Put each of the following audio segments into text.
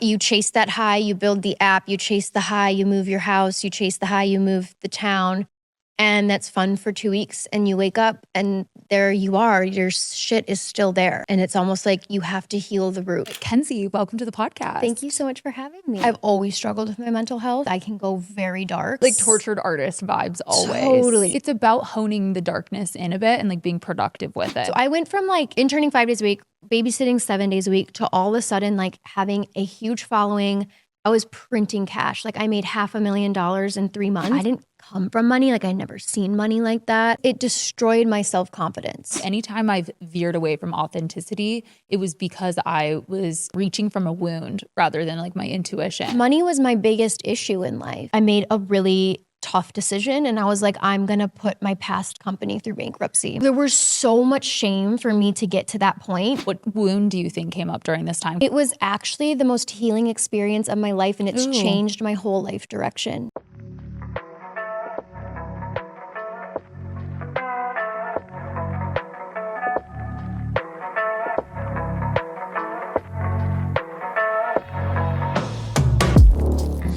You chase that high, you build the app, you chase the high, you move your house, you chase the high, you move the town. And that's fun for 2 weeks. And you wake up and there you are, your shit is still there. And it's almost like you have to heal the root. Kenzie, welcome to the podcast. Thank you so much for having me. I've always struggled with my mental health. I can go very dark. Like tortured artist vibes always. Totally. It's about honing the darkness in a bit and like being productive with it. So I went from like interning 5 days a week, babysitting 7 days a week, to all of a sudden like having a huge following. I was printing cash. Like I made $500,000 in 3 months. I didn't come from money. Like I never seen money like that. It destroyed my self-confidence. Anytime I've veered away from authenticity, it was because I was reaching from a wound rather than like my intuition. Money was my biggest issue in life. I made a really tough decision and I was like, I'm gonna put my past company through bankruptcy. There was so much shame for me to get to that point. What wound do you think came up during this time? It was actually the most healing experience of my life, and it's Ooh. changed my whole life direction.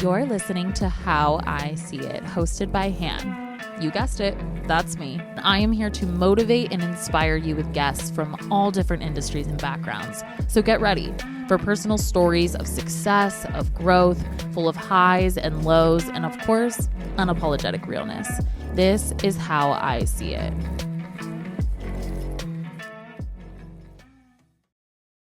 You're listening to How I See It, hosted by Han. You guessed it, that's me. I am here to motivate and inspire you with guests from all different industries and backgrounds. So get ready for personal stories of success, of growth, full of highs and lows, and of course, unapologetic realness. This is How I See It.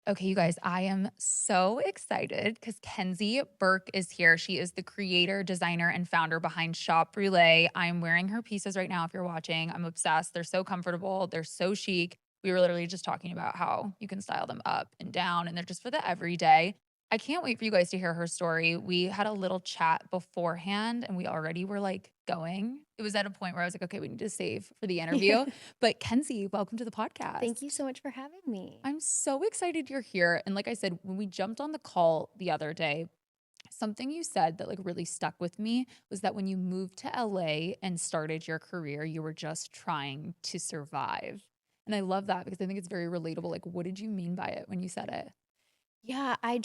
Okay, you guys, I am so excited because Kenzie Burke is here. She is the creator, designer, and founder behind Shop Brule. I'm wearing her pieces right now if you're watching. I'm obsessed. They're so comfortable. They're so chic. We were literally just talking about how you can style them up and down, and they're just for the everyday. I can't wait for you guys to hear her story. We had a little chat beforehand, and we already were like going. It was at a point where I was like, okay, we need to save for the interview. But Kenzie, welcome to the podcast. Thank you so much for having me. I'm so excited you're here. And like I said, when we jumped on the call the other day, something you said that like really stuck with me was that when you moved to LA and started your career, you were just trying to survive. And I love that because I think it's very relatable. Like, what did you mean by it when you said it? Yeah, I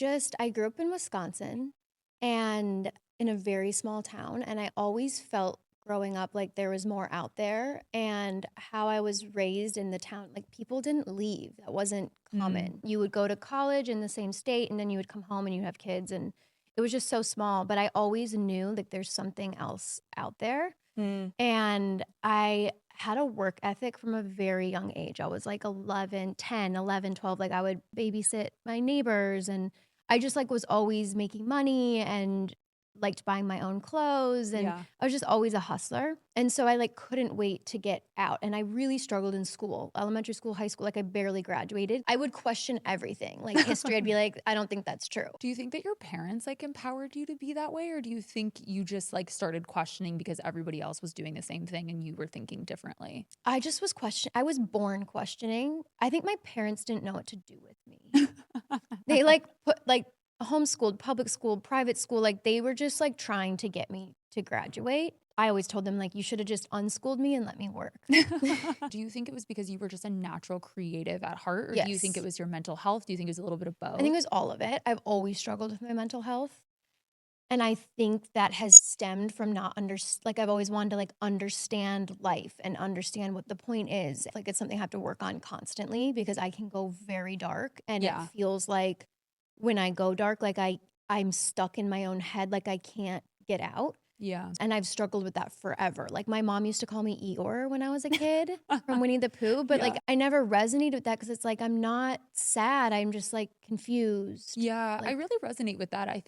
grew up in Wisconsin and in a very small town. And I always felt growing up like there was more out there, and how I was raised in the town, like people didn't leave. That wasn't common. You would go to college in the same state and then you would come home and you have kids, and it was just so small. But I always knew like there's something else out there. And I had a work ethic from a very young age. I was like 10, 11, 12. Like I would babysit my neighbors, and I just like was always making money and liked buying my own clothes, and Yeah. I was just always a hustler. And so I like couldn't wait to get out, and I really struggled in school, elementary school, high school. Like I barely graduated. I would question everything, like history. I'd be like, I don't think that's true. Do you think that your parents like empowered you to be that way? Or do you think you just like started questioning because everybody else was doing the same thing and you were thinking differently? I just was I was born questioning. I think my parents didn't know what to do with me. They like put like homeschooled, public school, private school. Like they were just like trying to get me to graduate. I always told them like, you should have just unschooled me and let me work. Do you think it was because you were just a natural creative at heart? Or do you think it Yes. was your mental health? Do you think it was a little bit of both? I think it was all of it. I've always struggled with my mental health. And I think that has stemmed from not like I've always wanted to like understand life and understand what the point is. Like it's something I have to work on constantly because I can go very dark, and Yeah. it feels like when I go dark, like I'm stuck in my own head, like I can't get out. Yeah. And I've struggled with that forever. Like my mom used to call me Eeyore when I was a kid from Winnie the Pooh, but like I never resonated with that because it's like I'm not sad. I'm just like confused. Yeah, I Like- really resonate with that. I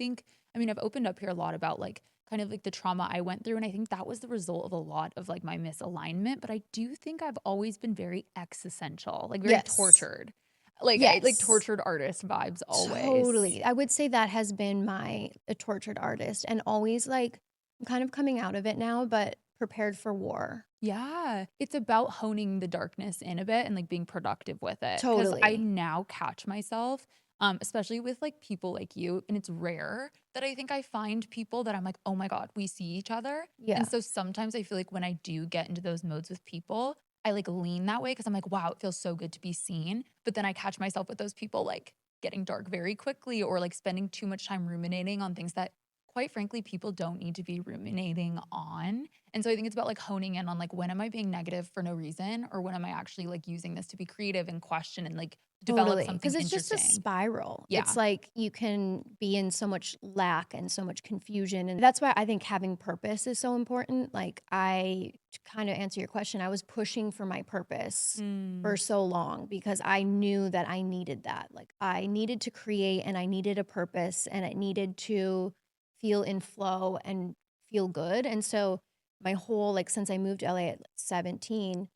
mean, I've opened up here a lot about like kind of like the trauma I went through. And I think that was the result of a lot of like my misalignment. But I do think I've always been very existential, like very Yes. tortured. Like Yes. like tortured artist vibes always. Totally. I would say that has been a tortured artist, and always like I'm kind of coming out of it now, but prepared for war. Yeah. It's about honing the darkness in a bit and like being productive with it. 'Cause Totally. I now catch myself, especially with like people like you, and it's rare that I think I find people that I'm like, oh my God, we see each other. Yeah. And so sometimes I feel like when I do get into those modes with people, I like lean that way because I'm like, wow, it feels so good to be seen. But then I catch myself with those people like getting dark very quickly or like spending too much time ruminating on things that quite frankly people don't need to be ruminating on. And so I think it's about like honing in on like when am I being negative for no reason or when am I actually like using this to be creative and question and like develop Totally, something because it's just a interesting. spiral. Yeah. It's like you can be in so much lack and so much confusion, and that's why I think having purpose is so important. Like, to kinda answer your question, I was pushing for my purpose Mm, for so long because I knew that I needed that. Like, I needed to create, and I needed a purpose, and I needed to feel in flow and feel good, and so my whole like, since I moved to LA at, like, 17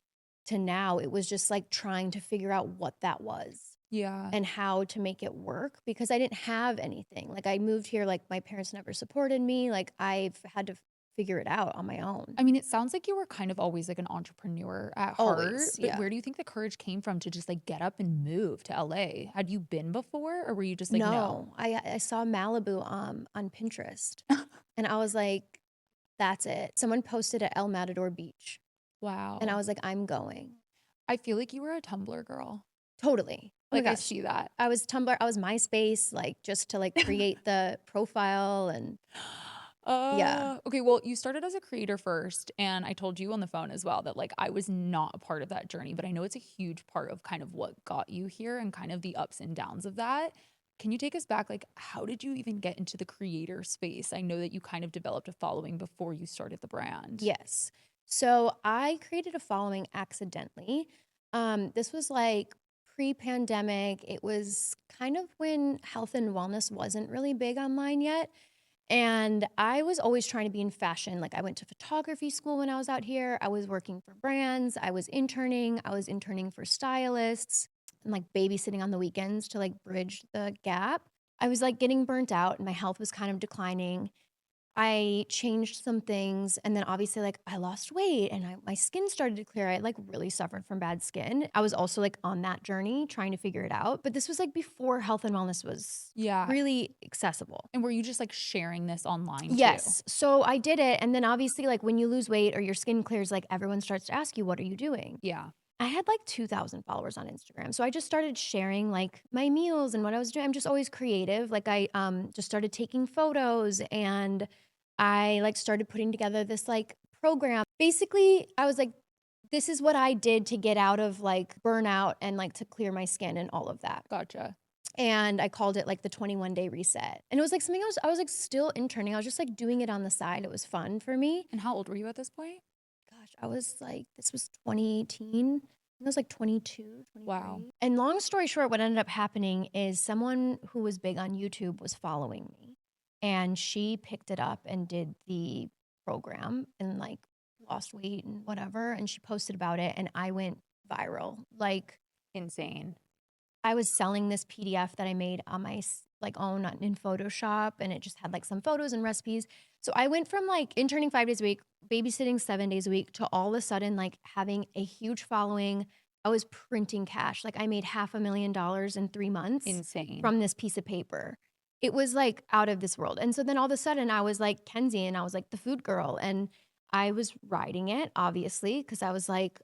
to now, it was just, like, trying to figure out what that was yeah. and how to make it work because I didn't have anything. Like, I moved here, like, my parents never supported me, like, I've had to figure it out on my own. I mean, it sounds like you were kind of always like an entrepreneur at heart, Always, but yeah. where do you think the courage came from to just like get up and move to LA? Had you been before or were you just like, no? No, I saw Malibu, on Pinterest, and I was like, "That's it." Someone posted at El Matador Beach, and I Wow. was like, "I'm going." I feel like you were a Tumblr girl. Totally. Oh my Like I gosh. see that. I was Tumblr, I was MySpace, like, just to, like, create the profile and yeah. Okay, well, you started as a creator first, and I told you on the phone as well that like I was not a part of that journey, but I know it's a huge part of kind of what got you here and kind of the ups and downs of that. Can you take us back? Like, how did you even get into the creator space? I know that you kind of developed a following before you started the brand. Yes. So I created a following accidentally. This was like pre-pandemic. It was kind of when health and wellness wasn't really big online yet. And I was always trying to be in fashion. Like I went to photography school when I was out here. I was working for brands. I was interning. I was interning for stylists and like babysitting on the weekends to like bridge the gap. I was like getting burnt out and my health was kind of declining. I changed some things and then obviously, like, I lost weight and my skin started to clear. I, like, really suffered from bad skin. I was also, like, on that journey trying to figure it out, but this was, like, before health and wellness was Yeah. really accessible. And were you just like sharing this online too? Yes, so I did it, and then obviously, like, when you lose weight or your skin clears, like, everyone starts to ask you, "What are you doing?" Yeah. I had, like, 2,000 followers on Instagram, so I just started sharing, like, my meals and what I was doing. I'm just always creative, like, just started taking photos, and I, like, started putting together this, like, program. Basically, I was like, "This is what I did to get out of, like, burnout and, like, to clear my skin and all of that." Gotcha. And I called it, like, the 21-day reset, and it was, like, something I was, like, still interning. I was just, like, doing it on the side. It was fun for me. And how old were you at this point? Gosh, I was like this was 2018. I was like 22, Wow. 23. And long story short, what ended up happening is someone who was big on YouTube was following me. And she picked it up and did the program and like lost weight and whatever. And she posted about it and I went viral. Like Insane. I was selling this PDF that I made on my like own in Photoshop, and it just had like some photos and recipes. So I went from like interning 5 days a week, babysitting 7 days a week, to all of a sudden like having a huge following. I was printing cash. Like I made $500,000 in 3 months Insane. from this piece of paper. It was like out of this world. And so then all of a sudden I was like Kenzie and I was like the food girl. And I was riding it, obviously, because I was like,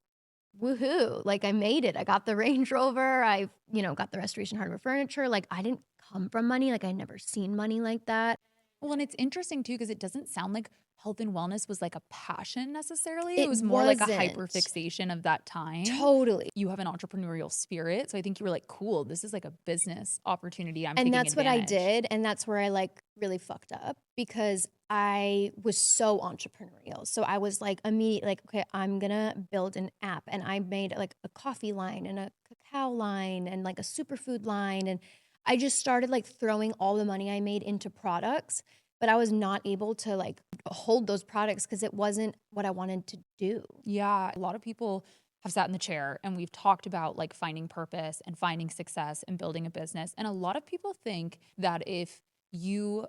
woohoo, like, I made it. I got the Range Rover. I've, got the Restoration Hardware furniture. Like, I didn't come from money. Like, I'd never seen money like that. Well, and it's interesting too because it doesn't sound like health and wellness was like a passion necessarily. It It was more like a wasn't. hyperfixation of that time. Totally. You have an entrepreneurial spirit, so I think you were like, "Cool, this is like a business opportunity. I'm And taking that's what I advantage." did, and that's where I, like, really fucked up because I was so entrepreneurial. So I was, like, immediate like, "Okay, I'm gonna build an app," and I made, like, a coffee line and a cacao line and, like, a superfood line, and I just started, like, throwing all the money I made into products, but I was not able to, like, hold those products because it wasn't what I wanted to do. Yeah, a lot of people have sat in the chair and we've talked about like finding purpose and finding success and building a business. And a lot of people think that if you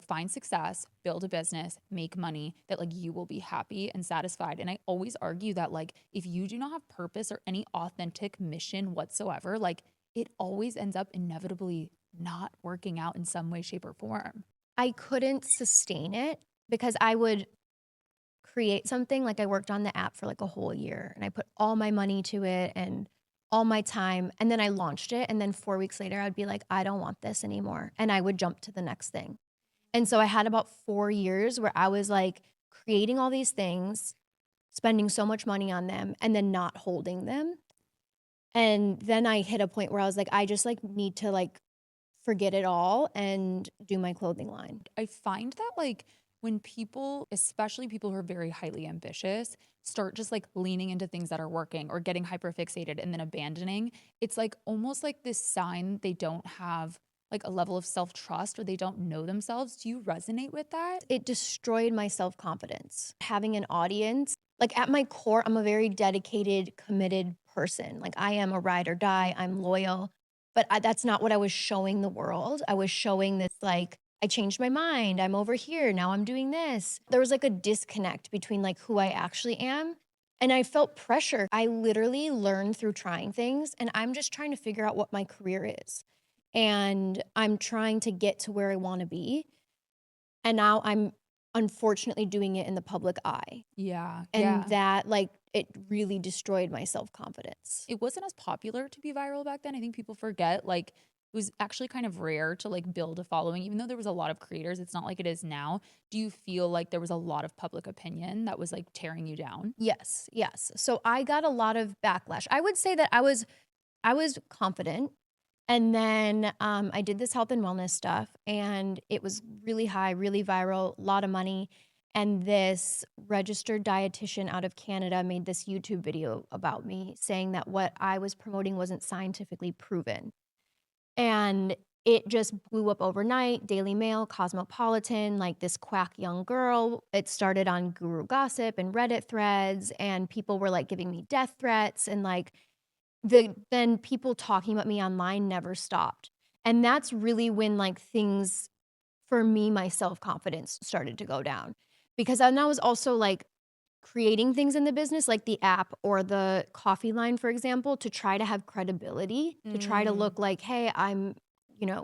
find success, build a business, make money, that like you will be happy and satisfied. And I always argue that like if you do not have purpose or any authentic mission whatsoever, like it always ends up inevitably not working out in some way, shape, or form. I couldn't sustain it because I would create something, like, I worked on the app for, like, a whole year, and I put all my money to it and all my time, and then I launched it, and then 4 weeks later, I'd be like, "I don't want this anymore," and I would jump to the next thing. And so I had about 4 years where I was, like, creating all these things, spending so much money on them, and then not holding them. And then I hit a point where I was like, "I just, like, need to, like, forget it all and do my clothing line." I find that like when people, especially people who are very highly ambitious, start just like leaning into things that are working or getting hyper fixated and then abandoning, it's like almost like this sign they don't have like a level of self trust or they don't know themselves. Do you resonate with that? It destroyed my self-confidence. Having an audience, like, at my core, I'm a very dedicated, committed person. Like, I am a ride or die, I'm loyal, but that's not what I was showing the world. I was showing this, like, I changed my mind, I'm over here, now I'm doing this. There was, like, a disconnect between, like, who I actually am, and I felt pressure. I literally learned through trying things, and I'm just trying to figure out what my career is, and I'm trying to get to where I wanna be. And now I'm unfortunately doing it in the public eye, Yeah. and Yeah. that, like, it really destroyed my self-confidence. It wasn't as popular to be viral back then. I think people forget, like, it was actually kind of rare to, like, build a following, even though there was a lot of creators, it's not like it is now. Do you feel like there was a lot of public opinion that was, like, tearing you down? Yes, yes. So I got a lot of backlash. I would say that I was confident, and then, I did this health and wellness stuff, and it was really high, really viral, a lot of money, and this registered dietitian out of Canada made this YouTube video about me saying that what I was promoting wasn't scientifically proven. And it just blew up overnight. Daily Mail, Cosmopolitan, like this quack young girl. It started on Guru Gossip and Reddit threads, and people were like giving me death threats, and like then people talking about me online never stopped. And that's really when like things for me, my self-confidence started to go down. Because then I was also like creating things in the business, like the app or the coffee line, for example, to try to have credibility, to try to Mm. look like, "Hey, I'm,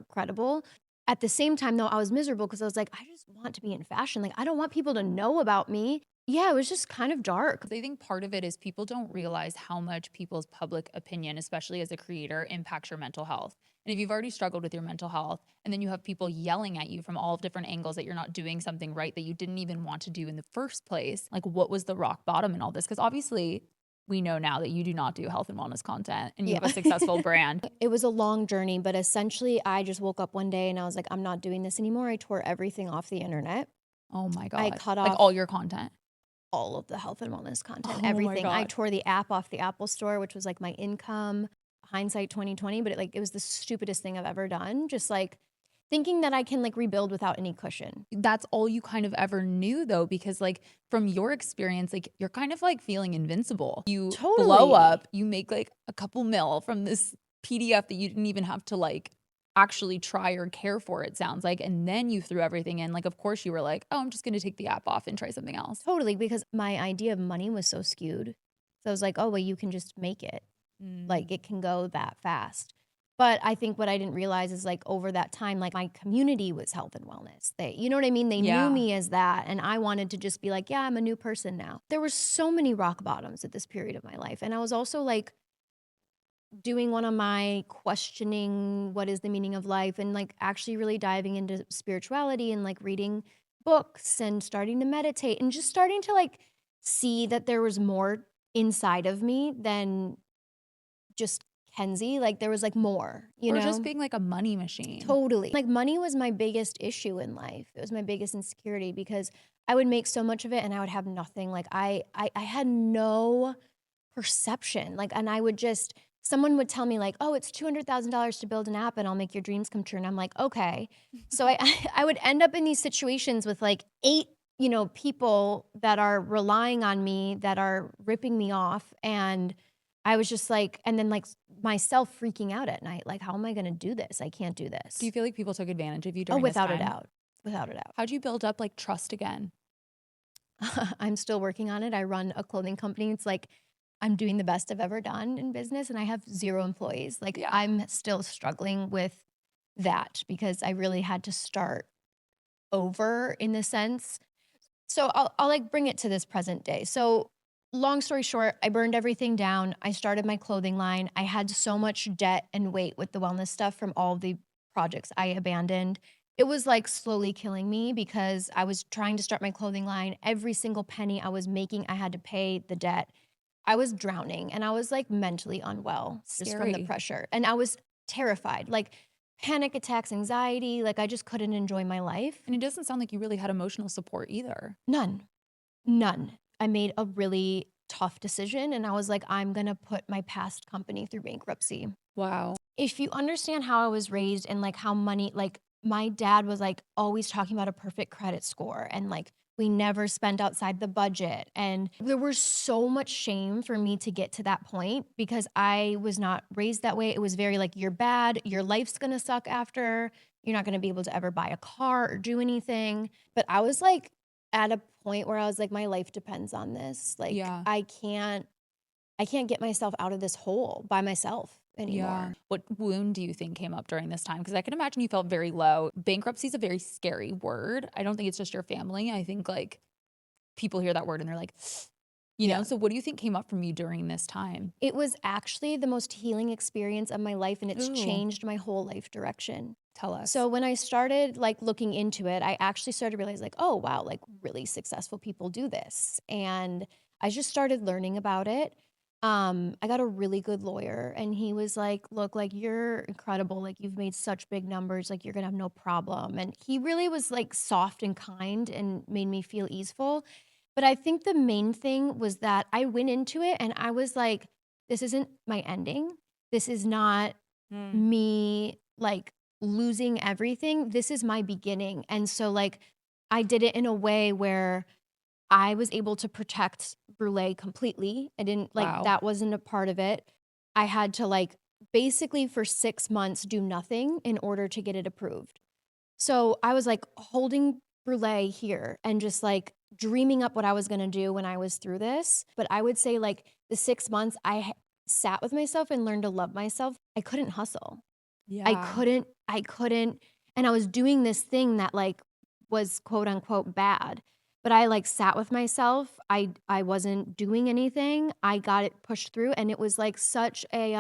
credible." At the same time, though, I was miserable because I was like, "I just want to be in fashion, like, I don't want people to know about me." Yeah, it was just kind of dark. I think part of it is people don't realize how much people's public opinion, especially as a creator, impacts your mental health. And if you've already struggled with your mental health, and then you have people yelling at you from all of different angles that you're not doing something right that you didn't even want to do in the first place, like what was the rock bottom in all this? Because obviously, we know now that you do not do health and wellness content and you Yeah. have a successful brand. It was a long journey, but essentially, I just woke up one day and I was like, "I'm not doing this anymore." I tore everything off the internet. Oh my I God. cut Like all off your content. all of the health and wellness content, Oh my everything. I God. tore the app off the Apple Store, which was, like, my income, hindsight 2020, but it was the stupidest thing I've ever done, just, like, thinking that I can, like, rebuild without any cushion. That's all you kind of ever knew though, because like from your experience, like you're kind of like feeling invincible. You blow Totally. up, you make like a couple mil from this PDF that you didn't even have to like actually try or care for, it sounds like. And then you threw everything in. Like, of course, you were like, oh, I'm just going to take the app off and try something else. Totally, because my idea of money was so skewed. So I was like, "Oh, well, you can just make it." Mm. Like, it can go that fast. But I think what I didn't realize is, like, over that time, like, my community was health and wellness. You know what I mean? They knew Yeah. me as that, and I wanted to just be like, "Yeah, I'm a new person now." There were so many rock bottoms at this period of my life, and I was also, like, doing one of my questioning what is the meaning of life and, like, actually really diving into spirituality and, like, reading books and starting to meditate and just starting to, like, see that there was more inside of me than just Kenzie, like, there was, like, more, you Or just know? being like a money machine. Totally. Like, money was my biggest issue in life. It was my biggest insecurity because I would make so much of it and I would have nothing. Like, I had no perception, like, and I would just someone would tell me, like, "Oh, it's $200,000 to build an app and I'll make your dreams come true," and I'm like, "Okay." So I I would end up in these situations with, like, 8, people that are relying on me, that are ripping me off, and I was just like and then, like, myself freaking out at night, like, "How am I gonna do this? I can't do Do you this." feel like people took advantage of you Oh, during this without a time? doubt. Without a doubt. How'd you build up like trust again? I'm still working on it. I run a clothing company. It's like I'm doing the best I've ever done in business, and I have 0 employees. Like, Yeah. I'm still struggling with that because I really had to start over in the sense. So I'll, like, bring it to this present day. So Long story short, I burned everything down. I started my clothing line. I had so much debt and weight with the wellness stuff from all the projects I abandoned. It was like slowly killing me because I was trying to start my clothing line. Every single penny I was making, I had to pay the debt. I was drowning and I was like mentally unwell just from the Scary. pressure. And I was terrified, like panic attacks, anxiety. Like I just couldn't enjoy my life. And it doesn't sound like you really had emotional support either. None. None. I made a really tough decision and I was like, I'm gonna put my past company through bankruptcy. Wow. If you understand how I was raised and like how money, like my dad was like always talking about a perfect credit score and like we never spent outside the budget. And there was so much shame for me to get to that point because I was not raised that way. It was very like, you're bad, your life's gonna suck after, you're not gonna be able to ever buy a car or do anything. But I was like at a point where I was like, my life depends on this. Like Yeah. I can't get myself out of this hole by myself Yeah. anymore. What wound do you think came up during this time? Because I can imagine you felt very low. Bankruptcy is a very scary word. I don't think it's just your family. I think like people hear that word and they're like, Yeah. so what do you think came up from you during this time? It was actually the most healing experience of my life, and it's Ooh, changed my whole life direction. tell us. So when I started, like, looking into it, I actually started to realize, like, "Oh, wow, like, really successful people do this." And I just started learning about it. I got a really good lawyer, and he was like, "Look, like, you're incredible, like, you've made such big numbers, like, you're gonna have no problem." And he really was, like, soft and kind and made me feel easeful. But I think the main thing was that I went into it and I was like, "This isn't my ending. This is not Mm, me, like, losing everything. This is my beginning." And so, like, I did it in a way where I was able to protect Brule completely. I didn't like, wow. that wasn't a part of it. I had to, like, basically for 6 months do nothing in order to get it approved. So, I was, like, holding Brule here and just, like, dreaming up what I was gonna do when I was through this, but I would say, like, the 6 months sat with myself and learned to love myself. I couldn't hustle. Yeah. I couldn't and I was doing this thing that, like, was quote unquote "bad," but I, like, sat with myself. I wasn't doing anything. I got it pushed through, and it was, like, such a,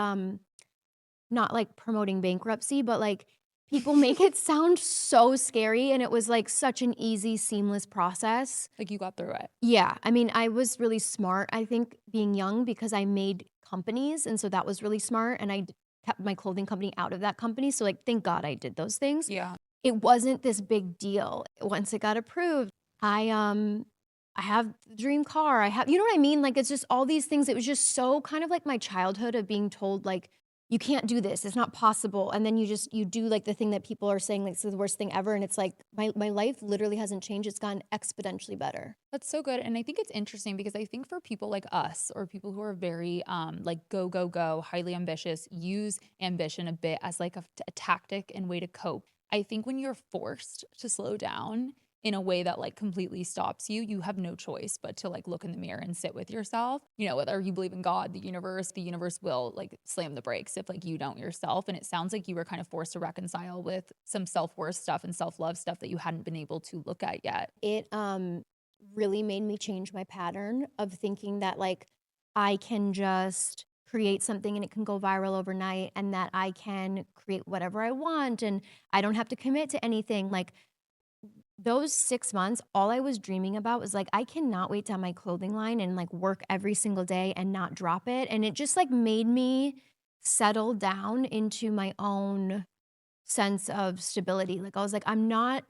not, like, promoting bankruptcy, but, like, people make it sound so scary, and it was, like, such an easy, seamless process. Like you got through it. Yeah, I mean, I was really smart, I think, being young because I made companies, and so that was really smart, and kept my clothing company out of that company, so, like, thank God I did those things. Yeah. It wasn't this big deal. Once it got approved, I, um I have the dream car, I have, you know what I mean? Like, it's just all these things. It was just so kind of like my childhood of being told, like, "You can't do this, it's not possible," and then you do, like, the thing that people are saying, like, "This is the worst thing ever," and it's like, my life literally hasn't changed, it's gotten exponentially better. That's so good. And I think it's interesting because I think for people like us or people who are very like go, go, go, highly ambitious, use ambition a bit as like a tactic and way to cope. I think when you're forced to slow down in a way that like completely stops you, you have no choice but to like look in the mirror and sit with yourself. Whether you believe in God, the universe will like slam the brakes if like you don't yourself. And it sounds like you were kind of forced to reconcile with some self-worth stuff and self-love stuff that you hadn't been able to look at yet. It, really made me change my pattern of thinking that, like, I can just create something and it can go viral overnight and that I can create whatever I want and I don't have to commit to anything. Like, those 6 months, all I was dreaming about was, like, I cannot wait to have my clothing line and, like, work every single day and not drop it, and it just, like, made me settle down into my own sense of stability. Like, I was like, I'm not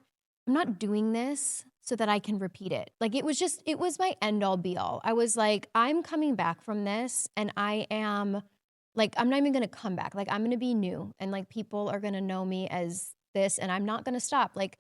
doing this so that I can repeat it." Like, it was my end all be all. I was like, "I'm coming back from this, and I am like, I'm not even gonna come back. Like, I'm gonna be new, and, like, people are gonna know me as this, and I'm not gonna stop." Like,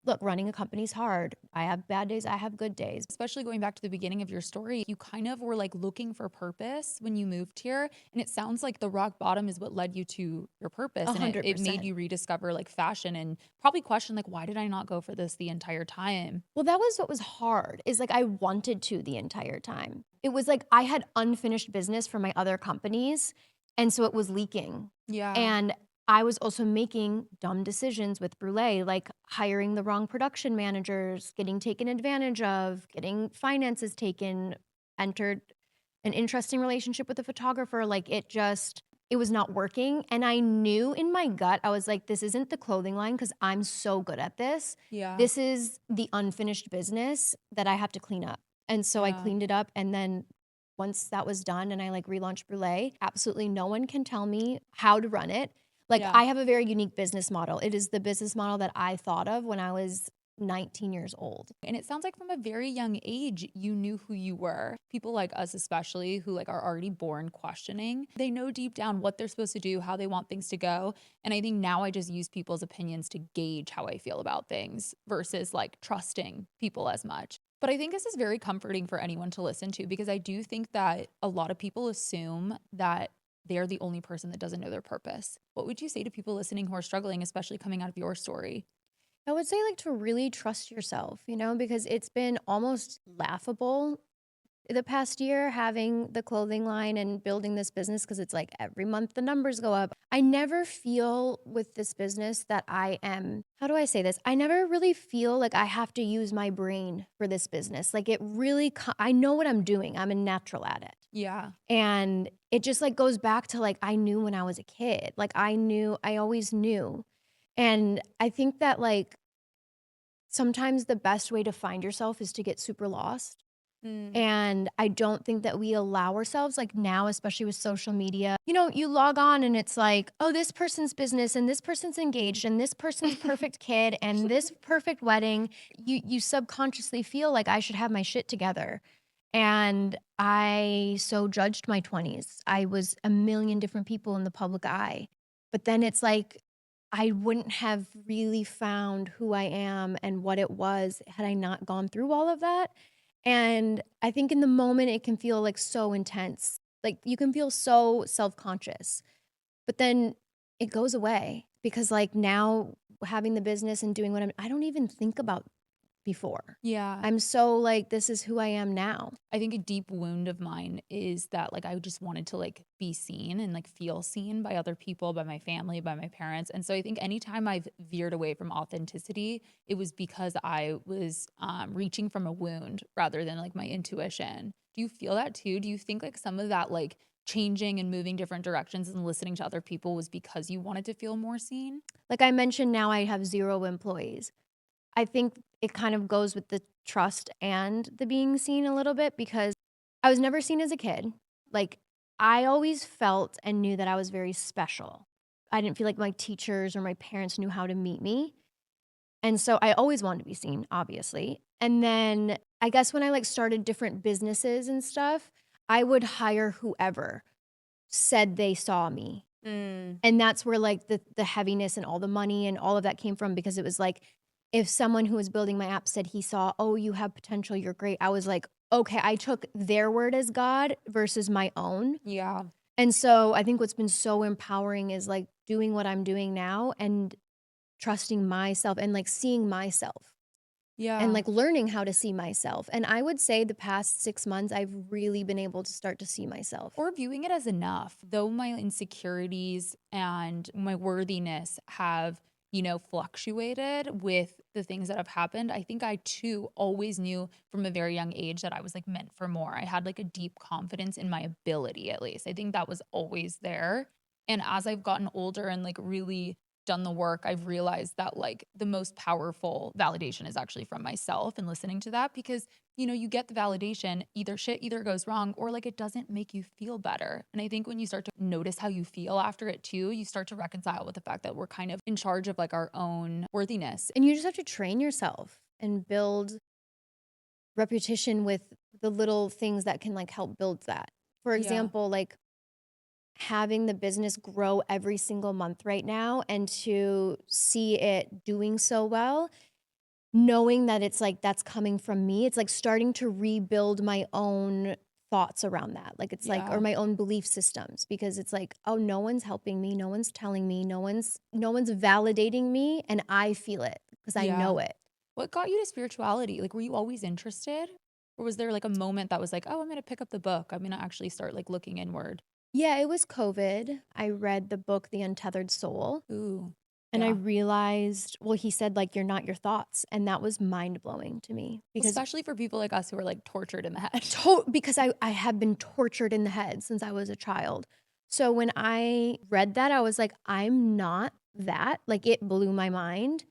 look, running a company's hard. I have bad days, I have good days. Especially going back to the beginning of your story, you kind of were like looking for purpose when you moved here. And it sounds like the rock bottom is what led you to your purpose. And it made 100%. you rediscover like fashion and probably question, like, why did I not go for this the entire time? Well, that was what was hard, is, like, I wanted to the entire time. It was like I had unfinished business for my other companies, and so it was leaking. Yeah. And I was also making dumb decisions with Brule, like hiring the wrong production managers, getting taken advantage of, getting finances taken entered an interesting relationship with a photographer, like, it was not working, and I knew in my gut, I was like, "This isn't the clothing line because 'cause I'm so good at this. Yeah. This is the unfinished business that I have to clean up." And so I Yeah. cleaned it up, and then once that was done and I, like, relaunched Brule, absolutely no one can tell me how to run it. Like, Yeah. I have a very unique business model. It is the business model that I thought of when I was 19 years old. And it sounds like from a very young age, you knew who you were. People like us, especially who like are already born questioning, they know deep down what they're supposed to do, how they want things to go. And I think now I just use people's opinions to gauge how I feel about things versus like trusting people as much. But I think this is very comforting for anyone to listen to because I do think that a lot of people assume that they're the only person that doesn't know their purpose. What would you say to people listening who are struggling, especially coming out of your story? I would say, like, to really trust yourself, because it's been almost laughable the past year having the clothing line and building this business because it's like every month the numbers go up. I never feel with this business that I am, how do I say this? I never really feel like I have to use my brain for this business. Like, it really, I know what I'm doing. I'm a natural at it. Yeah. And it just like goes back to like, I knew when I was a kid, like I always knew. And I think that like sometimes the best way to find yourself is to get super lost. Mm. And I don't think that we allow ourselves, like now, especially with social media, you log on and it's like, oh, this person's business and this person's engaged and this person's perfect kid and this perfect wedding. You subconsciously feel like I should have my shit together. And I so judged my 20s. I was a million different people in the public eye. But then it's like I wouldn't have really found who I am and what it was had I not gone through all of that. And I think in the moment, it can feel, like, so intense. Like, you can feel so self-conscious, but then it goes away because, like, now having the business and doing what I don't even think about before. Yeah. I'm so, like, "This is who I am now." I think a deep wound of mine is that like I just wanted to like be seen and like feel seen by other people, by my family, by my parents. And so I think anytime I've veered away from authenticity, it was because I was reaching from a wound rather than like my intuition. Do you feel that too? Do you think like some of that like changing and moving different directions and listening to other people was because you wanted to feel more seen? Like I mentioned, now I have 0 employees. I think it kind of goes with the trust and the being seen a little bit because I was never seen as a kid. Like, I always felt and knew that I was very special. I didn't feel like my teachers or my parents knew how to meet me. And so I always wanted to be seen, obviously. And then I guess when I like started different businesses and stuff, I would hire whoever said they saw me. Mm. And that's where, like, the heaviness and all the money and all of that came from because it was like, if someone who was building my app said he saw, "Oh, you have potential, you're great," I was like, "Okay," I took their word as God versus my own. Yeah. And so I think what's been so empowering is, like, doing what I'm doing now and trusting myself and, like, seeing myself and, Yeah. like, learning how to see myself. And I would say the past 6 months, I've really been able to start to see myself. Or viewing it as enough. Though my insecurities and my worthiness have, fluctuated with the things that have happened, I think I too always knew from a very young age that I was like meant for more. I had like a deep confidence in my ability, at least. I think that was always there. And as I've gotten older and like really done the work, I've realized that like the most powerful validation is actually from myself and listening to that because you get the validation, either shit either goes wrong or like it doesn't make you feel better. And I think when you start to notice how you feel after it too, you start to reconcile with the fact that we're kind of in charge of like our own worthiness. And you just have to train yourself and build repetition with the little things that can, like, help build that. For Yeah. example, like, having the business grow every single month right now and to see it doing so well, knowing that it's, like, that's coming from me, it's, like, starting to rebuild my own thoughts around that. Like, it's, like or Yeah. my own belief systems because it's, like, "Oh, no one's helping me, no one's telling me, no one's validating me, and I feel it because I Yeah. know it." What got you to spirituality? Like, were you always interested? Or was there like a moment that was like, oh, I'm going to pick up the book. I'm going to actually start like looking inward? Yeah, it was COVID. I read the book The Untethered Soul, Ooh. And I Yeah. realized, well, he said, like, "You're not your thoughts." And that was mind blowing to me Well, because especially for people like us who are like tortured in the head. because I have been tortured in the head since I was a child. So when I read that, I was like, "I'm not that." Like, it blew my mind.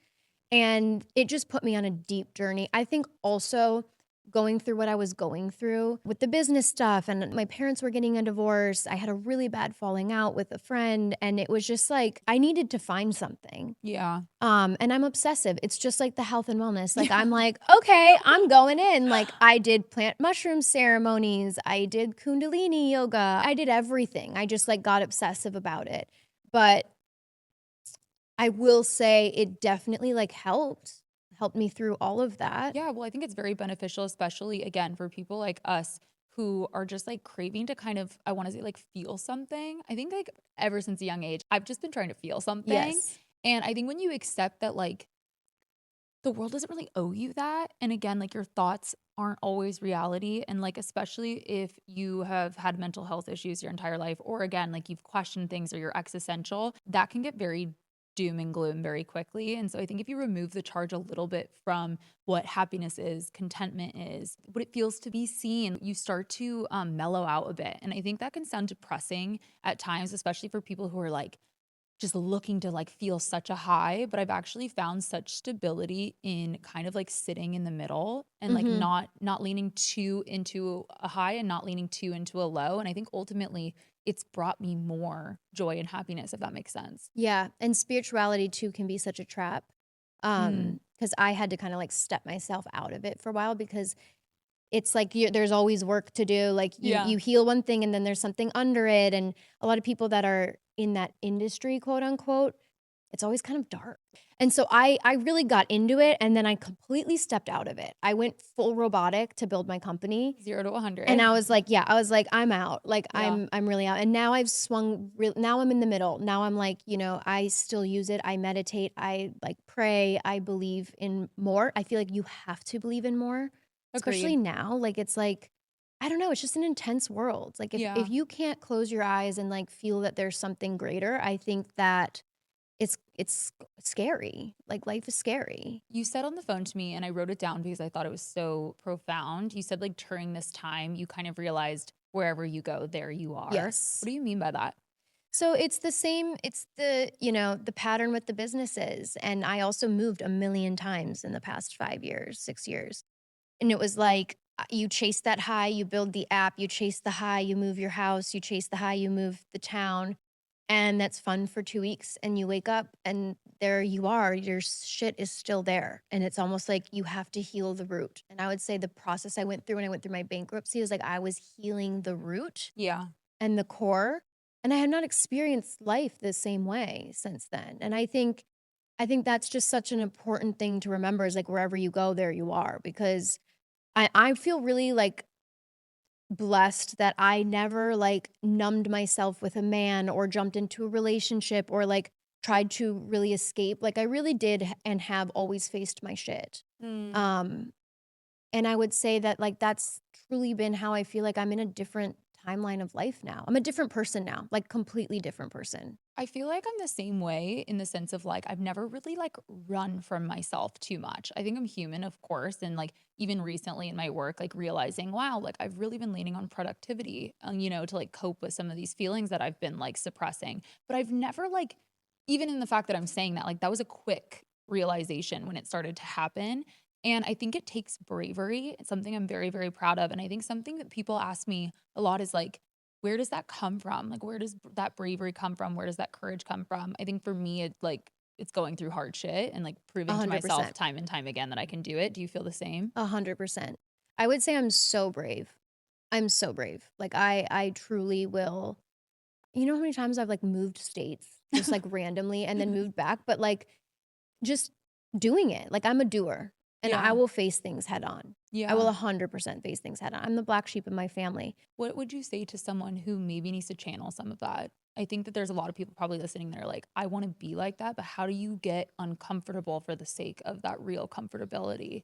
And it just put me on a deep journey. I think also going through what I was going through with the business stuff, and my parents were getting a divorce. I had a really bad falling out with a friend, and it was just like I needed to find something. Yeah. And I'm obsessive. It's just like the health and wellness. Like Yeah. I'm like, okay, I'm going in. Like I did plant mushroom ceremonies. I did Kundalini yoga. I did everything. I just like got obsessive about it. But I will say it definitely like helped me through all of that. Yeah, well, I think it's very beneficial, especially again for people like us who are just like craving to kind of, I want to say, like feel something. I think like ever since a young age, I've just been trying to feel something. Yes. And I think when you accept that, like, the world doesn't really owe you that. And again, like your thoughts aren't always reality. And like, especially if you have had mental health issues your entire life, or again, like you've questioned things or you're existential, that can get very doom and gloom very quickly. And so I think if you remove the charge a little bit from what happiness is, contentment is, what it feels to be seen, you start to mellow out a bit. And I think that can sound depressing at times, especially for people who are like, just looking to like feel such a high, but I've actually found such stability in kind of like sitting in the middle and like Mhm. not leaning too into a high and not leaning too into a low. And I think ultimately it's brought me more joy and happiness, if that makes sense. Yeah, and spirituality too can be such a trap. Mm, Because I had to kinda, like, step myself out of it for a while because it's like there's always work to do, like, yeah. you heal one thing and then there's something under it, and a lot of people that are in that industry, quote, unquote, it's always kind of dark. And so I really got into it, and then I completely stepped out of it. I went full robotic to build my company, 0 to and 100. I was like, yeah, I was like, "I'm out." Like, Yeah. I'm really out, and now I've swung real now I'm in the middle. Now I'm like, I still use it, I meditate, I, like, pray, I believe in more. I feel like you have to believe in more, especially Agreed. now, like, it's like I don't know, it's just an intense world. Like, if Yeah. you can't close your eyes and, like, feel that there's something greater, I think that it's scary. Like, life is scary. You said on the phone to me, and I wrote it down because I thought it was so profound. You said, like, during this time, you kind of realized wherever you go, there you are. What Yes. do you mean by that? So it's the same it's the pattern with the businesses, and I also moved a million times in the past 5 years, 6 years, and it was like, you chase that high, you build the app, you chase the high, you move your house, you chase the high, you move the town, and that's fun for 2 weeks, and you wake up, and there you are, your shit is still there, and it's almost like you have to heal the root, and I would say the process I went through when I went through my bankruptcy was like I was healing the root Yeah. and the core, and I have not experienced life the same way since then, and I think that's just such an important thing to remember is, like, wherever you go, there you are, because I feel really, like, blessed that I never, like, numbed myself with a man or jumped into a relationship or, like, tried to really escape, like, I really did and have always faced my shit, Mm. um and I would say that, like, that's truly been how I feel like I'm in a different timeline of life now. I'm a different person now, like, completely different person. I feel like I'm the same way in the sense of like I've never really like run from myself too much. I think I'm human, of course, and like even recently in my work, like realizing, wow, like I've really been leaning on productivity, to like cope with some of these feelings that I've been like suppressing. But I've never like, even in the fact that I'm saying that, like that was a quick realization when it started to happen. And I think it takes bravery. It's something I'm very, very proud of. And I think something that people ask me a lot is like, where does that come from? Like, where does that bravery come from? Where does that courage come from? I think for me, it's going through hard shit and like proving to myself 100%. time and time again that I can do it. Do you feel the same? 100%. I would say I'm so brave. I'm so brave. Like, I truly will you know how many times I've, like, moved states just, like, randomly and then moved back? But, like, just doing it. Like, I'm a doer, and I Yeah. will face things head on. I will Yeah. 100% face things head on. I'm the black sheep in my family. What would you say to someone who maybe needs to channel some of that? I think that there's a lot of people probably listening that are like, I want to be like that, but how do you get uncomfortable for the sake of that real comfortability?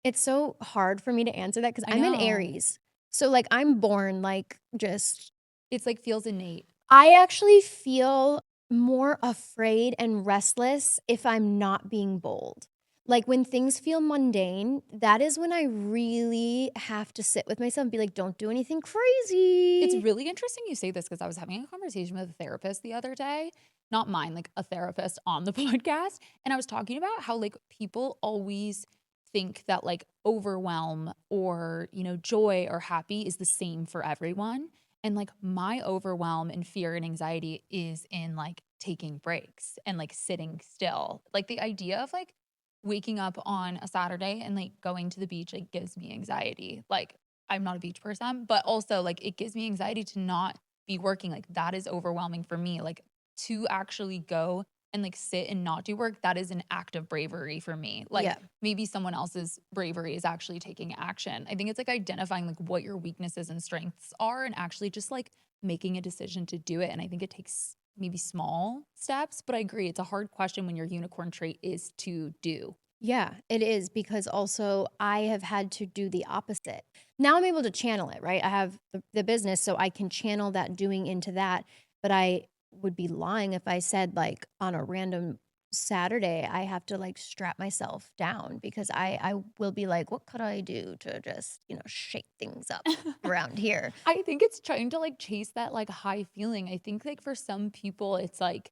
It's so hard for me to answer that because 'cause I I'm an know. Aries. So, like, I'm born, like, just It's like feels innate. I actually feel more afraid and restless if I'm not being bold. Like, when things feel mundane, that is when I really have to sit with myself and be like, "Don't do anything It's crazy." really interesting you say this because I was having a conversation with a therapist the other day, not mine, like a therapist on the podcast, and I was talking about how, like, people always think that, like, overwhelm or, joy or happy is the same for everyone, and, like, my overwhelm and fear and anxiety is in, like, taking breaks and, like, sitting still. Like, the idea of, like, waking up on a Saturday and, like, going to the beach, like, gives me anxiety. Like, I'm not a beach person, but also, like, it gives me anxiety to not be working, like, that is overwhelming for me, like, to actually go and, like, sit and not do work, that is an act of bravery for me, like, Yeah. maybe someone else's bravery is actually taking action. I think it's, like, identifying, like, what your weaknesses and strengths are and actually just, like, making a decision to do it, and I think it takes maybe small steps, but I agree, it's a hard question when your unicorn trait is to do. Yeah, it is because also I have had to do the opposite. Now I'm able to channel it, right? I have the business, so I can channel that doing into that. But I would be lying if I said, like, on a random Saturday, I have to like strap myself down because I will be like, what could I do to just, shake things up around here? I think it's trying to, like, chase that, like, high feeling. I think, like, for some people, it's like,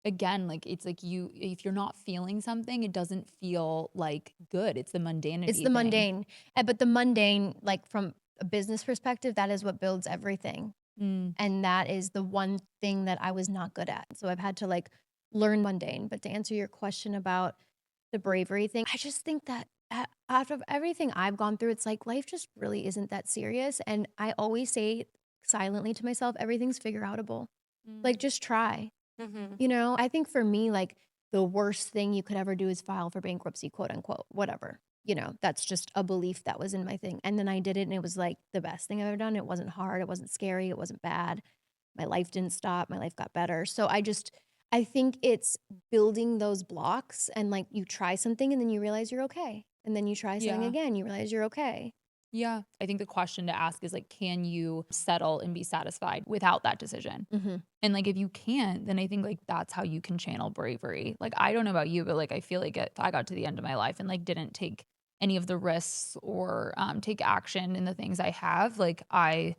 again, like, it's like you if you're not feeling something, it doesn't feel, like, good. It's the It's mundanity the thing. mundane. But the mundane, like from a business perspective, that is what builds everything. Mm, And that is the one thing that I was not good at. So I've had to, like, learn mundane. But to answer your question about the bravery thing, I just think that out of everything I've gone through, it's like life just really isn't that serious. And I always say silently to myself, everything's figure outable. Like, mm. just try. Mhm. I think for me, like, the worst thing you could ever do is file for bankruptcy, quote unquote, whatever. That's just a belief that was in my thing. And then I did it and it was like the best thing I've ever done. It wasn't hard. It wasn't scary. It wasn't bad. My life didn't stop. My life got better. So I think it's building those blocks and like you try something and then you realize you're okay. And then you try something Yeah. again, you realize you're okay. Yeah. I think the question to ask is, like, can you settle and be satisfied without that decision? Mhm. And, like, if you can't, then I think, like, that's how you can channel bravery. Like, I don't know about you, but, like, I feel like if I got to the end of my life and, like, didn't take any of the risks or, take action in the things I have, like, it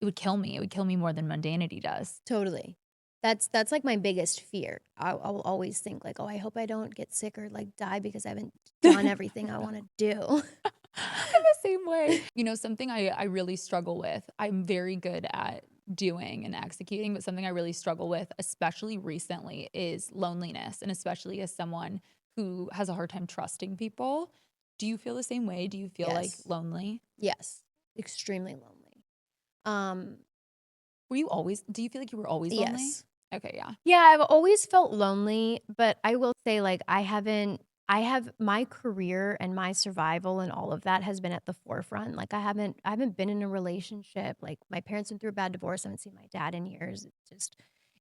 would kill me. It would kill me more than mundanity does. Totally. That's like my biggest fear. I'll always think like, "Oh, I hope I don't get sick or like die because I haven't done everything I wanna do." I'm the same way. Something I really struggle with, I'm very good at doing and executing, but something I really struggle with, especially recently, is loneliness, and especially as someone who has a hard time trusting people. Do you feel the same way? Do you feel, like, Yes. lonely? Yes. Extremely lonely. Um, Were you always do you feel like you were always lonely? yes. Okay, yeah. Yeah, I've always felt lonely, but I will say, like, I have my career and my survival and all of that has been at the forefront. Like, I haven't been in a relationship. Like, my parents went through a bad divorce. I haven't seen my dad in years.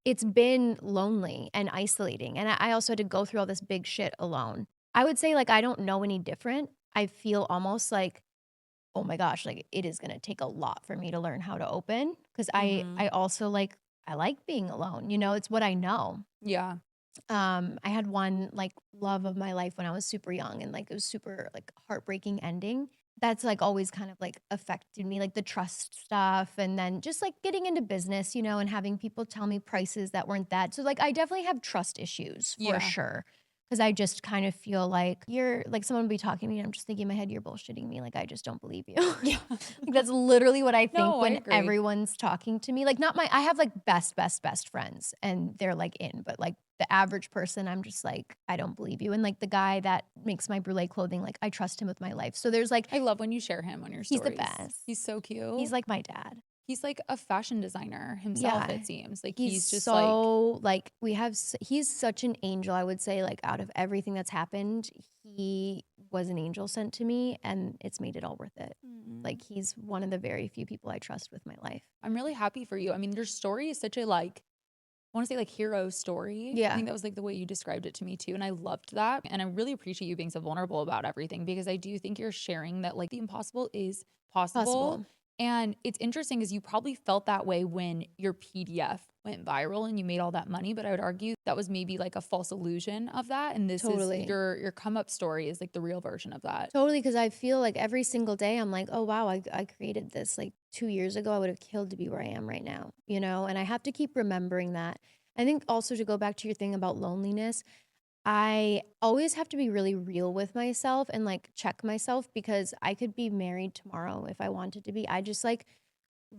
It's been lonely and isolating. And I also had to go through all this big shit alone. I would say, like, I don't know any different. I feel almost like, oh my gosh, like, it is gonna take a lot for me to learn how to open because I Mhm. also, like, I like being alone, it's what I know. Yeah. I had one, like, love of my life when I was super young and, like, it was super, like, heartbreaking ending. That's, like, always kind of, like, affected me, like, the trust stuff and then just, like, getting into business, and having people tell me prices that weren't that so, like, I definitely have trust issues for Yeah. sure because I just kind of feel like you're like, someone will be talking to me and I'm just thinking in my head, "You're bullshitting me, like, I just don't believe you." Yeah. Like, that's literally what I think No, I when agree. everyone's talking to me, like, not my I have, like, best friends, and they're, like, in, but, like, the average person, I'm just like, "I don't believe you," and, like, the guy that makes my Brule clothing, like, I trust him with my life, so there's, like I love when you share him on your he's the stories. best. He's so He's cute. like my dad. He's like a fashion designer himself, Yeah. it seems. Like, He's he's just like so like, he's such an angel, I would say, like, out of everything that's happened, he was an angel sent to me, and it's made it all worth it. Mm. Like, he's one of the very few people I trust with my life. I'm really happy for you. I mean, your story is such a, like, I wanna say, like, hero story. I Yeah. think that was, like, the way you described it to me too, and I loved that, and I really appreciate you being so vulnerable about everything because I do think you're sharing that, like, the impossible is possible, Possible. And it's interesting because you probably felt that way when your PDF went viral and you made all that money, but I would argue that was maybe like a false illusion of that, and this is Totally. your come up story is like the real version of that. Totally, because I feel like every single day I'm like, "Oh, wow, I created this, like, 2 years ago, I would have killed to be where I am right now," you know? And I have to keep remembering that. I think also to go back to your thing about loneliness, I always have to be really real with myself and, like, check myself because I could be married tomorrow if I wanted to be. I just, like,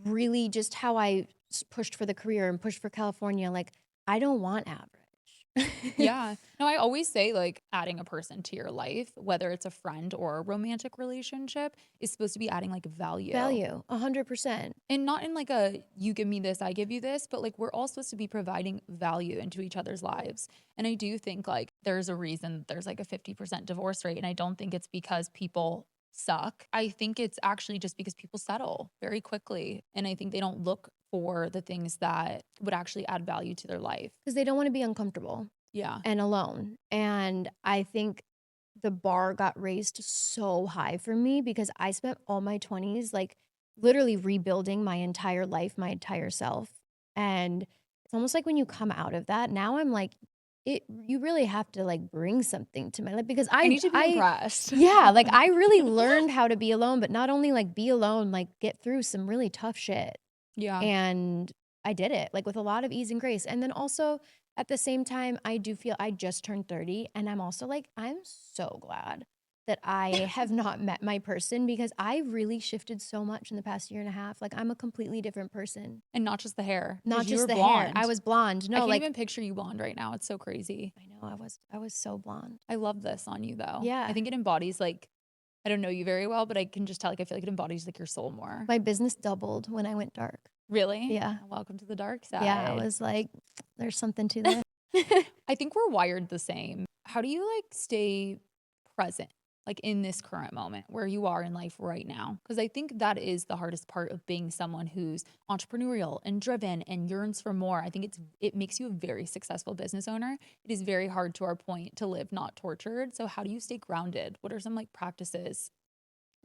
really just how I pushed for the career and pushed for California, like, I don't want average. Yeah. No, I always say like adding a person to your life, whether it's a friend or a romantic relationship, is supposed to be adding like value. Value, 100%. And not in like a you give me this, I give you this, but like we're all supposed to be providing value into each other's lives. And I do think like there's a reason there's like a 50% divorce rate. And I don't think it's because people suck. I think it's actually just because people settle very quickly. And I think they don't look for the things that would actually add value to their life. Because they don't wanna be uncomfortable Yeah. and alone, and I think the bar got raised so high for me because I spent all my 20s, like, literally rebuilding my entire life, my entire self, and it's almost like when you come out of that, now I'm like, you really have to, like, bring something to my life because I need to be I impressed. yeah, like, I really learned how to be alone, but not only, like, be alone, like, get through some really tough shit. Yeah. And I did it, like, with a lot of ease and grace, and then also, at the same time, I do feel I just turned 30, and I'm also like, I'm so glad that I have not met my person because I really shifted so much in the past year and a half, like, I'm a completely different person. And not just the hair, Not because you just were the hair, I blonde. was blonde, I no, can't like even picture you blonde right now. It's so crazy. I know, I was so blonde. I love this on you though. I Yeah, think it embodies like I don't know you very well, but I can just tell like I feel like it embodies like your soul more. my business doubled when I went dark. Really? Yeah, Welcome to the dark yeah, I side. was like, "There's something to this." I think we're wired the same. How do you like stay present, like in this current moment where you are in life right now? Because I think that is the hardest part of being someone who's entrepreneurial and driven and yearns for more. I think it makes you a very successful business owner. It is very hard to our point to live not tortured. So how do you stay grounded? What are some like practices?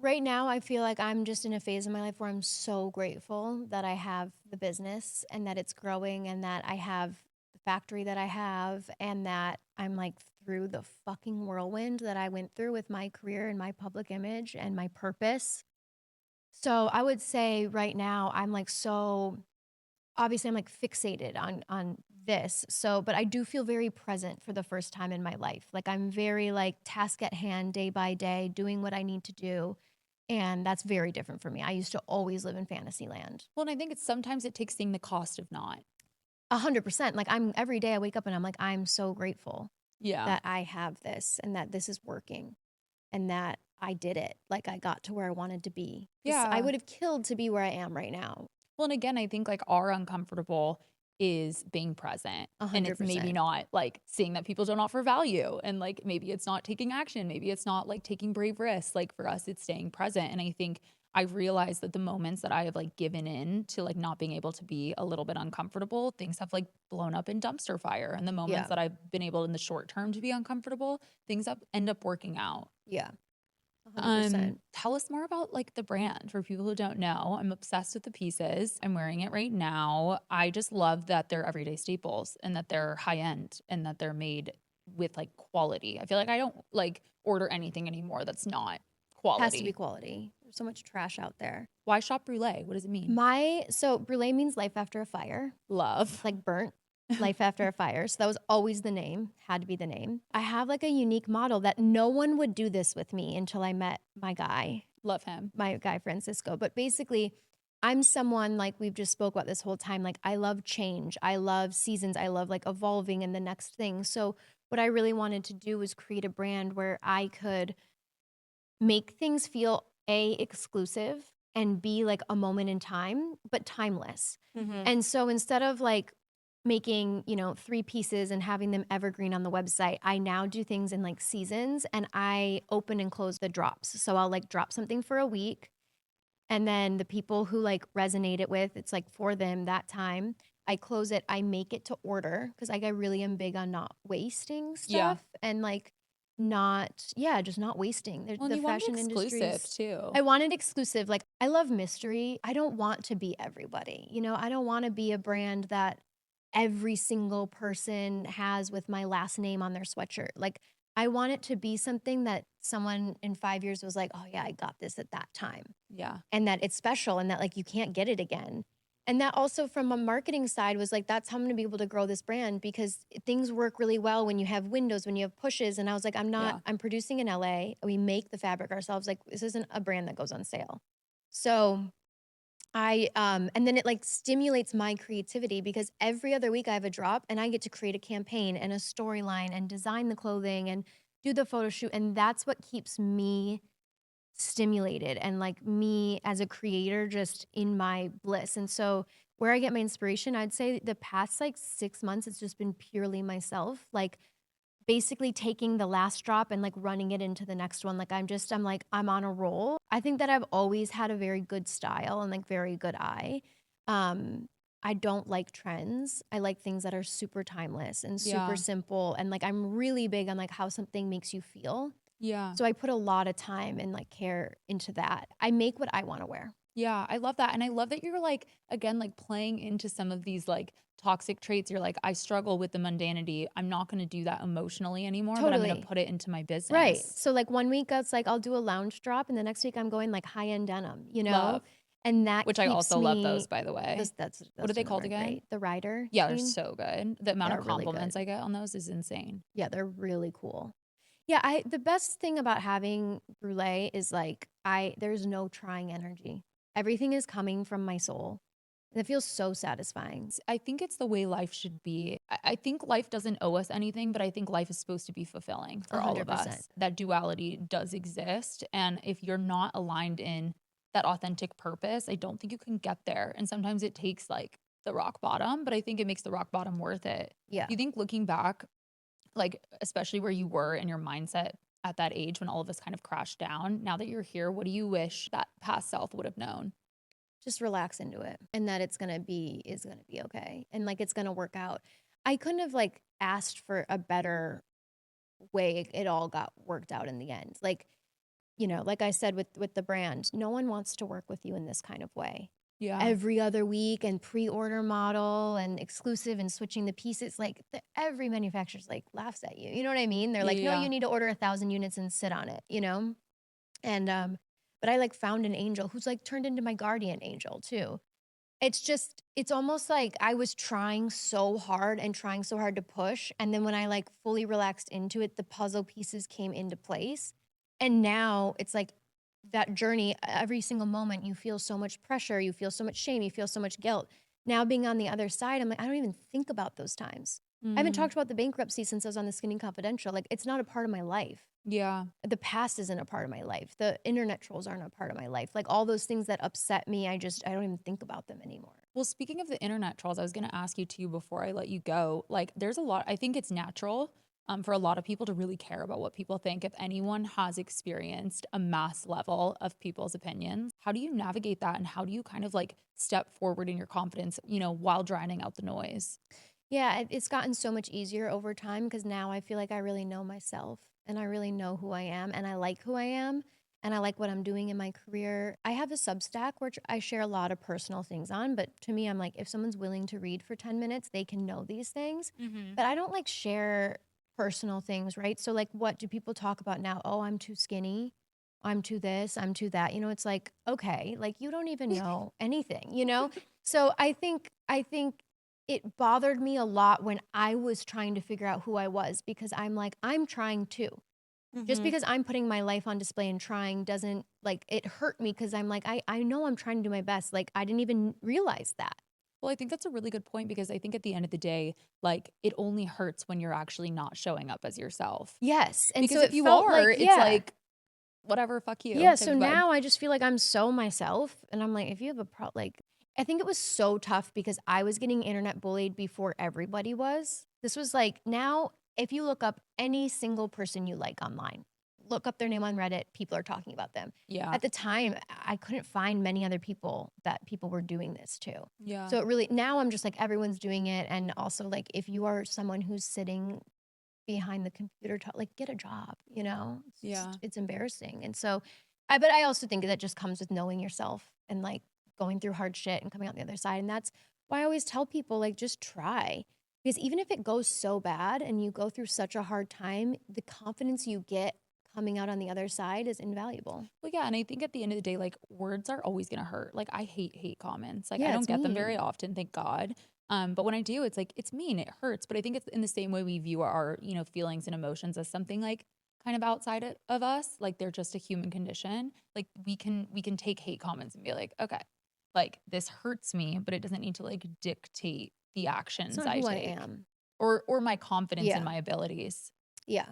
Right now, I feel like I'm just in a phase of my life where I'm so grateful that I have the business and that it's growing and that I have the factory that I have and that I'm like through the fucking whirlwind that I went through with my career and my public image and my purpose. So I would say right now I'm like so obviously I'm like fixated on this. So, but I do feel very present for the first time in my life. Like I'm very like task at hand day by day, doing what I need to do. And that's very different for me. I used to always live in fantasy land. Well, and I think it's sometimes it takes seeing the cost of not. 100%. Like I'm every day I wake up and I'm like, I'm so grateful Yeah. that I have this and that this is working and that I did it. Like I got to where I wanted to be. 'Cause I Yeah. would have killed to be where I am right now. Well, and again, I think like our uncomfortable is being present. And it's maybe 100%. not like seeing that people don't offer value. And like maybe it's not taking action. Maybe it's not like taking brave risks. Like for us, it's staying present. And I think I've realized that the moments that I have like given in to like not being able to be a little bit uncomfortable, things have like blown up in dumpster fire. And the moments Yeah. that I've been able in the short term to be uncomfortable, things up end up working out. Yeah. 100%. Tell us more about like the brand for people who don't know. I'm obsessed with the pieces. I'm wearing it right now. I just love that they're everyday staples and that they're high end and that they're made with like quality. I feel like I don't like order anything anymore that's not Has to be quality. quality. There's so much trash out there. Why shop Brule? What does it mean? So Brule means life after a fire. Love. It's like burnt, life after a fire. So that was always the name, had to be the name. I have like a unique model that no one would do this with me until I met Love him. my guy Francisco. But basically, I'm someone like we've just spoke about this whole time. Like I love change. I love seasons. I love like evolving and the next thing. So what I really wanted to do was create a brand where I could make things feel A, exclusive and B, like a moment in time, but timeless. Mhm. And so instead of like making, 3 pieces and having them evergreen on the website, I now do things in like seasons and I open and close the drops. So I'll like drop something for a week and then the people who like resonate it with, it's like for them that time. I close it, I make it to order because like I really am big on not wasting Yeah. stuff and like just not wasting. Well, and The you wanted fashion exclusive industries too. I wanted exclusive, like, I love mystery. I don't want to be everybody, I don't wanna be a brand that every single person has with my last name on their sweatshirt. Like, I want it to be something that someone in 5 years was like, "Oh, yeah, I got this at that time." Yeah. And that it's special and that, like, you can't get it again. And that also from a marketing side was like, that's how I'm gonna be able to grow this brand because things work really well when you have windows, when you have pushes. And I was like, Yeah. I'm producing in LA. We make the fabric ourselves. Like, this isn't a brand that goes on sale. So and then it like stimulates my creativity because every other week I have a drop and I get to create a campaign and a storyline and design the clothing and do the photo shoot. And that's what keeps me stimulated and like me as a creator just in my bliss. And so where I get my inspiration, I'd say the past like 6 months, it's just been purely myself, like basically taking the last drop and like running it into the next one. Like I'm like, I'm on a roll. I think that I've always had a very good style and like very good eye. Um, I don't like trends. I like things that are super timeless and super Yeah. simple. And like I'm really big on like how something makes you feel. Yeah. So I put a lot of time and, like, care into that. I make what I wanna wear. Yeah, I love that, and I love that you're, like, again, like, playing into some of these, like, toxic traits. You're like, "I struggle with the mundanity. I'm not gonna do that emotionally anymore, but I'm gonna Totally. put it into my Right. business." So, like, one week it's like I'll do a lounge drop, and the next week I'm going, like, high-end denim, you know? Love, And that which I keeps also love me those, by the way. What are those they denim called are again? great. The Rider Yeah, they're jean, so good. The amount of they're really compliments good. I get on those is insane. Yeah, they're really cool. Yeah, I the best thing about having Brule is, like, there's no trying energy. Everything is coming from my soul, and it feels so satisfying. I think it's the way life should be. I think life doesn't owe us anything, but I think life is supposed to be fulfilling for all of 100%. us. That duality does exist. And if you're not aligned in that authentic purpose, I don't think you can get there. And sometimes it takes like the rock bottom, but I think it makes the rock bottom worth it. Yeah. Do you think looking back, like especially where you were in your mindset at that age when all of this kind of crashed down, now that you're here, what do you wish that past self would have known? Just relax into it and that is gonna be okay, and, like, it's gonna work out. I couldn't have, like, asked for a better way it all got worked out in the end. Like, like I said with the brand, no one wants to work with you in this kind of way. Yeah. Every other week and pre-order model and exclusive and switching the pieces, like, every manufacturer's, like, laughs at you, you know what I mean? They're like, "No, you Yeah. need to order 1,000 units and sit on it," you know? And, but I, like, found an angel who's, like, turned into my guardian angel too. It's almost like I was trying so hard and trying so hard to push, and then when I, like, fully relaxed into it, the puzzle pieces came into place, and now it's like that journey, every single moment, you feel so much pressure, you feel so much shame, you feel so much guilt. Now being on the other side, I'm like, I don't even think about those times. I haven't Mm, talked about the bankruptcy since I was on the Skinny Confidential, like, it's not a part of my life. yeah. The past isn't a part of my life. The internet trolls aren't a part of my life. Like, all those things that upset me, I don't even think about them anymore. Well, speaking of the internet trolls, I was gonna ask you too before I let you go. Like, there's a lot, I think it's natural for a lot of people to really care about what people think. If anyone has experienced a mass level of people's opinions, how do you navigate that? And how do you kind of like step forward in your confidence, while drowning out the noise? Yeah, it's gotten so much easier over time because now I feel like I really know myself and I really know who I am and I like who I am and I like what I'm doing in my career. I have a Substack which I share a lot of personal things on, but to me, I'm like, if someone's willing to read for 10 minutes, they can know these things. Hmm. But I don't like share personal things, right? So, like, what do people talk about now? Oh, I'm too skinny. I'm too this. I'm too that. It's like, okay, like you don't even know anything? So I think it bothered me a lot when I was trying to figure out who I was because I'm like, I'm trying too. Just Hmm. because I'm putting my life on display and trying doesn't like it hurt me because I'm like, I know I'm trying to do my best. Like I didn't even realize that. Well, I think that's a really good point because I think at the end of the day, like it only hurts when you're actually not showing up as yourself. Yes. And Because so if it you felt are, like, it's yeah. like, whatever, fuck you Yeah. type So of vibe. now I just feel like I'm so myself. And I'm like, if you have a like, I think it was so tough because I was getting internet bullied before everybody was. This was like now, if you look up any single person you like online, look up their name on Reddit, people are talking about them. Yeah. At the time, I couldn't find many other people that people were doing this to. Yeah. So it really, now I'm just like, everyone's doing it. And also, like, if you are someone who's sitting behind the computer, like get a job, Yeah. it's embarrassing. And so, but I also think that just comes with knowing yourself and like going through hard shit and coming out the other side. And that's why I always tell people, like, just try. Because even if it goes so bad and you go through such a hard time, the confidence you get coming out on the other side is invaluable. Well, yeah, and I think at the end of the day, like, words are always gonna hurt. Like, I hate comments. Like, I Yeah, don't it's get them very mean. often, thank God. But when I do, it's like it's mean, it hurts. But I think it's in the same way we view our, feelings and emotions as something like kind of outside of us, like they're just a human condition. Like we can take hate comments and be like, okay, like this hurts me, but it doesn't need to like dictate the It's actions not I who I take am. or my confidence in Yeah. my abilities. Yeah.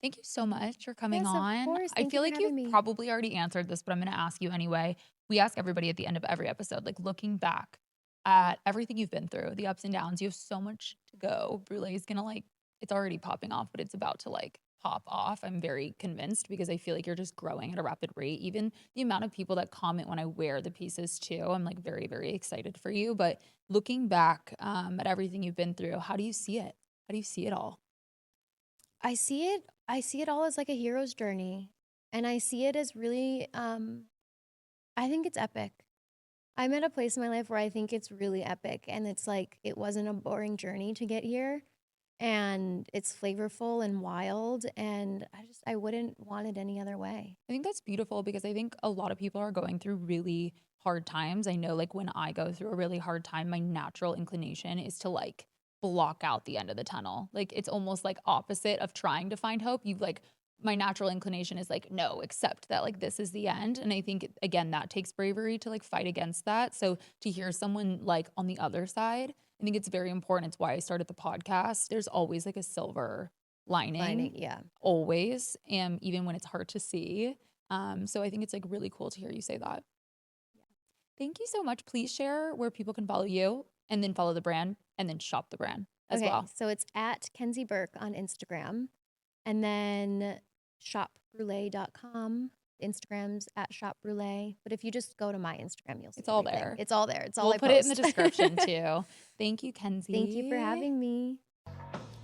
Thank you so much for coming Yes, of on. course. I Thank you feel for like having you've me. probably already answered this, but I'm going to ask you anyway. We ask everybody at the end of every episode, like looking back at everything you've been through, the ups and downs, you have so much to go. Brule is going to like, it's already popping off, but it's about to like pop off. I'm very convinced because I feel like you're just growing at a rapid rate. Even the amount of people that comment when I wear the pieces too, I'm like very, very excited for you. But looking back at everything you've been through, how do you see it? How do you see it all? I see it all as like a hero's journey. And I see it as really I think it's epic. I'm at a place in my life where I think it's really epic, and it's like it wasn't a boring journey to get here, and it's flavorful and wild, and I wouldn't want it any other way. I think that's beautiful because I think a lot of people are going through really hard times. I know like when I go through a really hard time, my natural inclination is to like block out the end of the tunnel. Like it's almost like opposite of trying to find hope. You like my natural inclination is like no, accept that like this is the end. And I think again that takes bravery to like fight against that. So to hear someone like on the other side, I think it's very important. It's why I started the podcast. There's always like a silver lining Lining, yeah. always, and even when it's hard to see. So I think it's like really cool to hear you say that. Thank you so much. Please share where people can follow you and then follow the brand and then shop the brand as Okay, well. so it's at Kenzie Burke on Instagram, and then shopbrule.com. Instagram's at shopbrule. But if you just go to my Instagram, you'll see It's all everything. there. It's all there. It's all We'll I put it in the post. description too. Thank you, Kenzie. Thank you for having me.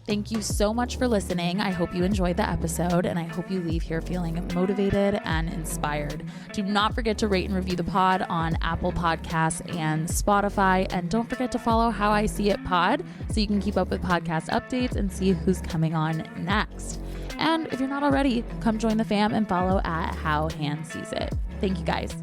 Thank you so much for listening. I hope you enjoyed the episode and I hope you leave here feeling motivated and inspired. Do not forget to rate and review the pod on Apple Podcasts and Spotify. And don't forget to follow How I See It Pod so you can keep up with podcast updates and see who's coming on next. And if you're not already, come join the fam and follow at How Han Sees It. Thank you guys.